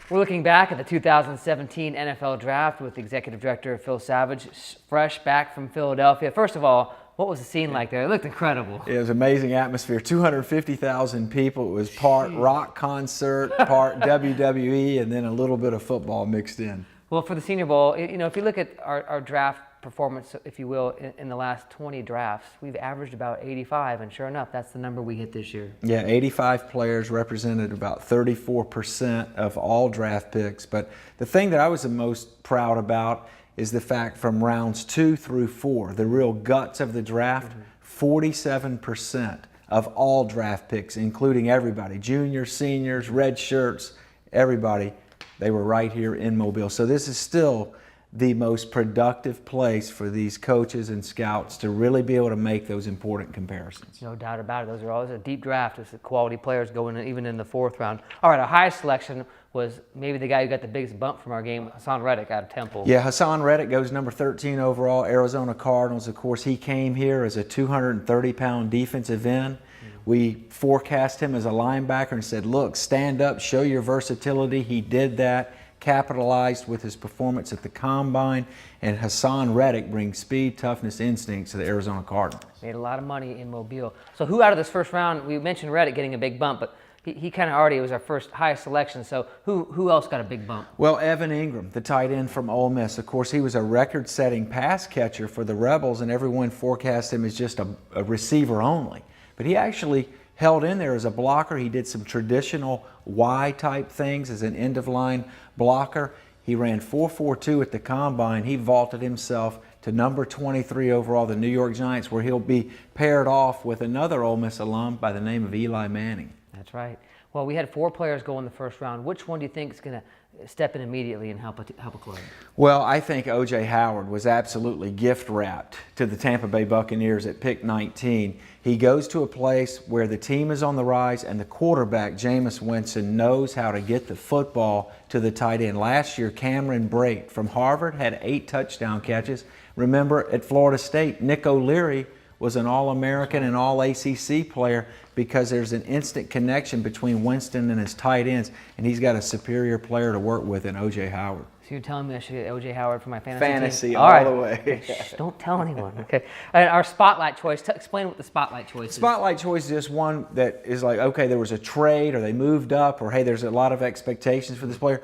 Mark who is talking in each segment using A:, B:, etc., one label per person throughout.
A: We're looking back at the 2017 NFL Draft with Executive Director Phil Savage, fresh back from Philadelphia. First of all, what was the scene like there? It looked incredible.
B: It was an amazing atmosphere. 250,000 people. It was part rock concert, part WWE, and then a little bit of football mixed in.
A: Well, for the Senior Bowl, you know, if you look at our draft performance, if you will, in the last 20 drafts, we've averaged about 85, and sure enough, that's the number we hit this year.
B: Yeah, 85 players represented about 34% of all draft picks. But the thing that I was the most proud about is the fact from rounds 2 through 4, the real guts of the draft, 47% of all draft picks, including everybody, juniors, seniors, red shirts, everybody, they were right here in Mobile. So this is still the most productive place for these coaches and scouts to really be able to make those important comparisons.
A: No doubt about it. Those are always a deep draft. It's quality players going even in the 4th round. All right, our highest selection was maybe the guy who got the biggest bump from our game, Haason Reddick out of Temple.
B: Yeah, Haason Reddick goes number 13 overall, Arizona Cardinals. Of course, he came here as a 230-pound defensive end. We forecast him as a linebacker and said, look, stand up, show your versatility. He did that, capitalized with his performance at the Combine, and Haason Reddick brings speed, toughness, instincts to the Arizona Cardinals.
A: Made a lot of money in Mobile. So who out of this first round, we mentioned Reddick getting a big bump, but he kind of already was our first highest selection, so who else got a big bump?
B: Well, Evan Ingram, the tight end from Ole Miss. Of course, he was a record-setting pass catcher for the Rebels, and everyone forecast him as just a receiver only. But he actually held in there as a blocker. He did some traditional Y-type things as an end-of-line blocker. He ran 4.42 at the Combine. He vaulted himself to number 23 overall, the New York Giants, where he'll be paired off with another Ole Miss alum by the name of Eli Manning.
A: That's right. Well, we had 4 players go in the first round. Which one do you think is going to step in immediately and help a club?
B: Well, I think O.J. Howard was absolutely gift-wrapped to the Tampa Bay Buccaneers at pick 19. He goes to a place where the team is on the rise and the quarterback, Jameis Winston, knows how to get the football to the tight end. Last year, Cameron Brate from Harvard had 8 touchdown catches. Remember, at Florida State, Nick O'Leary was an All-American and All-ACC player because there's an instant connection between Winston and his tight ends, and he's got a superior player to work with in O.J. Howard.
A: So you're telling me I should get O.J. Howard for my fantasy team?
B: All the way.
A: Shh, don't tell anyone, okay? And our spotlight choice, explain what the spotlight choice is.
B: Spotlight choice is just one that is like, okay, there was a trade or they moved up or, hey, there's a lot of expectations for this player.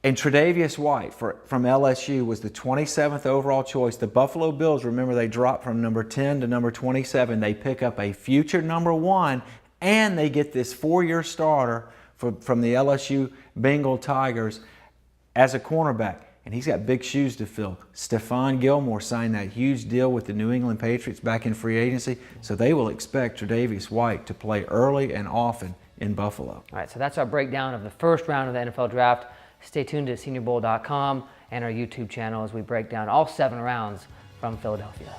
B: And Tre'Davious White from LSU was the 27th overall choice. The Buffalo Bills, remember, they dropped from number 10 to number 27. They pick up a future number 1, and they get this 4-year starter from the LSU Bengal Tigers as a cornerback. And he's got big shoes to fill. Stephon Gilmore signed that huge deal with the New England Patriots back in free agency, so they will expect Tre'Davious White to play early and often in Buffalo.
A: All right, so that's our breakdown of the first round of the NFL Draft. Stay tuned to SeniorBowl.com and our YouTube channel as we break down all 7 rounds from Philadelphia.